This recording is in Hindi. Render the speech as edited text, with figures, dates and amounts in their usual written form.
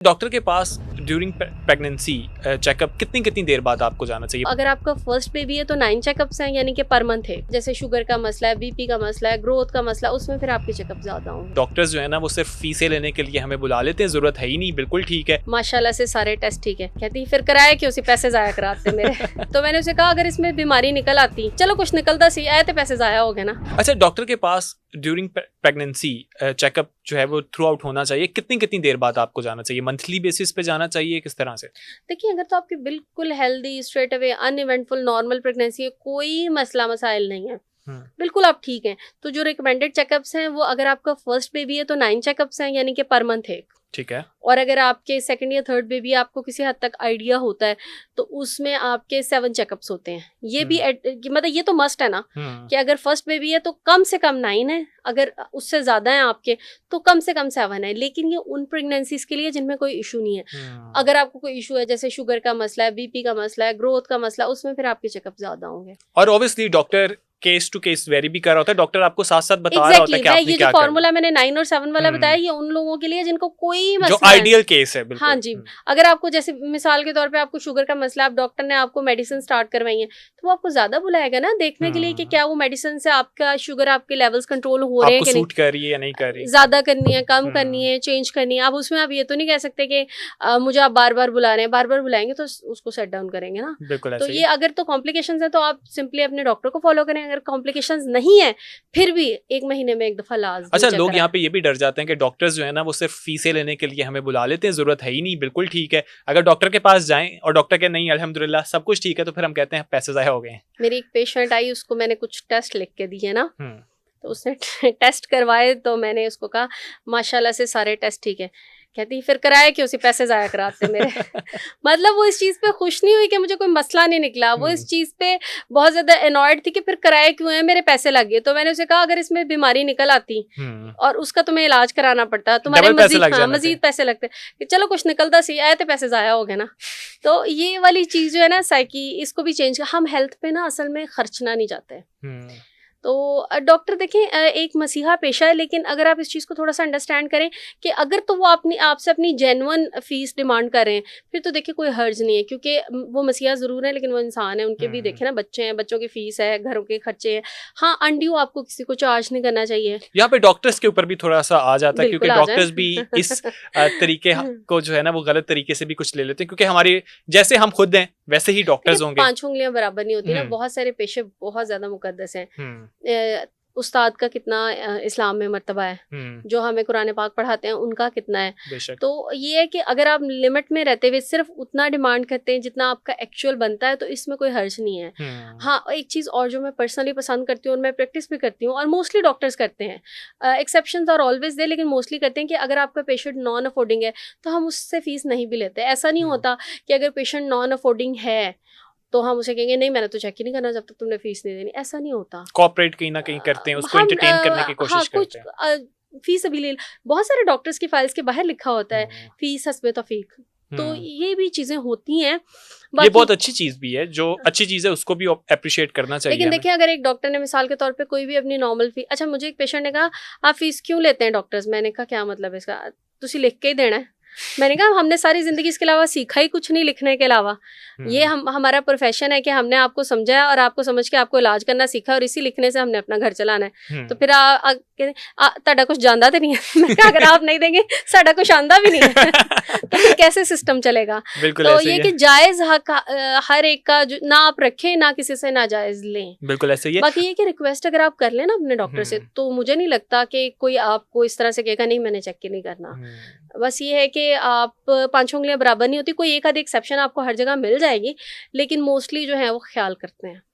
डॉक्टर के पास ड्यूरिंग प्रेगनेंसी चेकअप कितनी कितनी देर बाद आपको जाना चाहिए? अगर आपका फर्स्ट बेबी है तो 9 चेकअप्स हैं, यानी कि पर मंथ है। जैसे शुगर का मसला है, बीपी का मसला है, ग्रोथ का मसला, उसमें फिर आपके चेकअप ज्यादा होंगे। डॉक्टर्स जो है ना वो सिर्फ फीसें लेने के लिए हमें बुला लेते हैं, जरूरत है ही नहीं, बिल्कुल ठीक है। माशाल्लाह से सारे टेस्ट ठीक है। कहती फिर कराया क्यों, उसी पैसे जाया कराते मेरे। तो मैंने उसे कहा अगर इसमें बीमारी निकल आती, चलो कुछ निकलता सी, आए तो पैसे जाया हो गए ना। अच्छा, डॉक्टर के पास ड्यूरिंग प्रेगनेंसी चेकअप जो है वो थ्रू आउट होना चाहिए, कितनी कितनी देर बाद आपको जाना चाहिए? मंथली बेसिस पे जाना चाहिए, किस तरह से? देखिए, अगर तो आपकी बिल्कुल healthy, straight away, uneventful, normal pregnancy है, कोई मसला मसाइल नहीं है, बिल्कुल आप ठीक हैं, तो जो रिकमेंडेड चेकअप्स हैं वो, अगर आपका फर्स्ट बेबी है तो 9 चेकअप्स हैं, यानी कि पर मंथ है। ठीक है। और अगर आपके सेकंड या थर्ड बेबी, आपको किसी हद तक आइडिया होता है, तो उसमें आपके 7 चेकअप्स होते हैं। ये भी मतलब ये तो मस्ट है ना कि अगर फर्स्ट बेबी है तो कम से कम 9 है, अगर उससे ज्यादा है आपके तो कम से कम 7 है। लेकिन ये उन प्रेगनेंसीज के लिए जिनमें कोई इशू नहीं है। अगर आपको कोई इशू है, जैसे शुगर का मसला है, बीपी का मसला है, ग्रोथ का मसला, उसमें फिर आपके चेकअप ज्यादा होंगे। और obviously doctor case to case vary भी कर रहा होता है, डॉक्टर आपको साथ साथ बता रहा होता है कि आपने ये क्या जो फॉर्मूला मैंने 9 और 7 वाला बताया, ये उन लोगों के लिए जिनको कोई मसला जो आइडियल केस है। बिल्कुल। हाँ जी। अगर आपको जैसे मिसाल के तौर पे आपको शुगर का मसला, आप डॉक्टर ने आपको मेडिसिन स्टार्ट करवाई है, तो वो आपको ज्यादा बुलाएगा ना देखने के लिए कि क्या वो मेडिसिन से आपका शुगर, आपके लेवल्स कंट्रोल हो रहे हैं कि नहीं, सूट कर रही है या नहीं कर रही, ज्यादा करनी है, कम करनी है, चेंज करनी है। आप उसमें आप ये तो नहीं कह सकते कि मुझे आप बार बार बुला रहे हैं, बार बार बुलाएंगे तो उसको सेट डाउन करेंगे ना। बिल्कुल। तो ये अगर तो कॉम्प्लिकेशंस है तो आप सिंपली अपने डॉक्टर को फॉलो करें। अगर कॉम्प्लिकेशंस नहीं है फिर भी 1 महीने में एक दफा लाजमी। अच्छा, लोग यहाँ पे ये भी डर जाते हैं कि डॉक्टर्स जो है ना वो सिर्फ फीसें लेने के लिए हमें बुला लेते हैं, जरूरत है ही नहीं, बिल्कुल ठीक है। अगर डॉक्टर के पास जाएं और डॉक्टर के नहीं अल्हम्दुलिल्लाह सब कुछ ठीक है, तो फिर हम कहते हैं पैसे ज़ाया हो गए हैं। मेरी एक पेशेंट आई, उसको मैंने कुछ टेस्ट लिख के दिए ना, तो उसने टेस्ट करवाए, तो मैंने उसको कहा माशाल्लाह से सारे टेस्ट ठीक है। कहती फिर कराया क्यों, उसी पैसे जाया कराते मेरे। मतलब वो इस चीज पे खुश नहीं हुई कि मुझे कोई मसला नहीं निकला, वो इस चीज पे बहुत ज्यादा एनॉयड थी कि फिर कराया क्यों है, मेरे पैसे लग गए। तो मैंने उसे कहा अगर इसमें बीमारी निकल आती और उसका तुम्हें इलाज कराना पड़ता, तुम्हारे मजीद पैसे लगते, कि चलो कुछ निकलता सी, आए तो पैसे जाया हो गए ना। तो ये वाली चीज जो है ना साइकी, इसको भी चेंज, हम हेल्थ पे ना असल में खर्चना नहीं चाहते। तो डॉक्टर देखें एक मसीहा पेशा है, लेकिन अगर आप इस चीज़ को थोड़ा सा अंडरस्टैंड करें कि अगर तो वो आपसे अपनी जेन्युइन फीस डिमांड कर रहे हैं, फिर तो देखिए कोई हर्ज नहीं है, क्योंकि वो मसीहा ज़रूर है लेकिन वो इंसान है, उनके भी देखें ना बच्चे हैं, बच्चों की फीस है, घरों के खर्चे हैं। हाँ, अनड्यू आपको किसी को चार्ज नहीं करना चाहिए। यहाँ पे डॉक्टर्स के ऊपर भी थोड़ा सा आ जाता है, क्योंकि डॉक्टर्स भी इस तरीके को जो है ना वो गलत तरीके से भी कुछ ले लेते हैं, क्योंकि हमारी जैसे हम खुद हैं वैसे ही डॉक्टर्स होंगे। 5 उंगलियां बराबर नहीं होती ना, बहुत सारे पेशे बहुत ज्यादा मुकद्दस हैं। उस्ताद का कितना इस्लाम में मर्तबा है, जो हमें कुरान पाक पढ़ाते हैं उनका कितना है। तो ये है कि अगर आप लिमिट में रहते हुए सिर्फ उतना डिमांड करते हैं जितना आपका एक्चुअल बनता है, तो इसमें कोई हर्ज नहीं है। हाँ, एक चीज़ और जो मैं पर्सनली पसंद करती हूँ और मैं प्रैक्टिस भी करती हूँ, और मोस्टली डॉक्टर्स करते हैं, एक्सेप्शंस आर ऑलवेज देयर, लेकिन मोस्टली करते हैं कि अगर आपका पेशेंट नॉन अफोर्डिंग है तो हम उससे फीस नहीं भी लेते। ऐसा नहीं होता कि अगर पेशेंट नॉन अफोर्डिंग है तो हम उसे कहेंगे नहीं, मैंने तो चेक ही नहीं करना जब तक तुमने फीस नहीं देनी। ऐसा नहीं होता। कॉर्पोरेट कहीं ना कहीं करते हैं, उसको एंटरटेन करने की कोशिश करते हैं। फीस अभी ले, बहुत सारे डॉक्टर्स की फाइल्स के बाहर लिखा होता है फीस हस्बे तौफीक। तो ये भी चीजें होती हैं। ये बहुत अच्छी चीज भी है, जो अच्छी चीज है उसको भी अप्रिशिएट करना चाहिए। लेकिन देखिए, अगर एक डॉक्टर ने मिसाल के तौर पे कोई भी अपनी नॉर्मल फीस, अच्छा मुझे एक पेशेंट ने कहा आप फीस क्यों लेते हैं डॉक्टर्स, मैंने कहा क्या मतलब है इसका, तुसी लिख के ही देना है। मैंने कहा हमने सारी जिंदगी इसके अलावा सीखा ही कुछ नहीं लिखने के अलावा। ये हमारा प्रोफेशन है कि हमने आपको समझाया और आपको समझ के आपको इलाज करना सीखा, और इसी लिखने से हमने अपना घर चलाना है। तो फिर ताड़ा कुछ जानदा तो नहीं है। मैं कहा अगर आप नहीं देंगे साड़ा कुछ आंदा भी नहीं है। तो फिर कैसे सिस्टम चलेगा? तो ये कि जायज हक हर एक का ना आप रखें, ना किसी से नाजायज लें। बिल्कुल ऐसे ही है। बाकी ये कि रिक्वेस्ट अगर आप कर लें ना अपने डॉक्टर से, तो मुझे नहीं लगता कि कोई आपको इस तरह से कहेगा नहीं मैंने चेक ही नहीं करना। बस ये है कि आप 5 उंगलियां बराबर नहीं होती, कोई एक आध एक्सेप्शन आपको हर जगह मिल जाएगी, लेकिन मोस्टली जो है वो ख्याल करते हैं।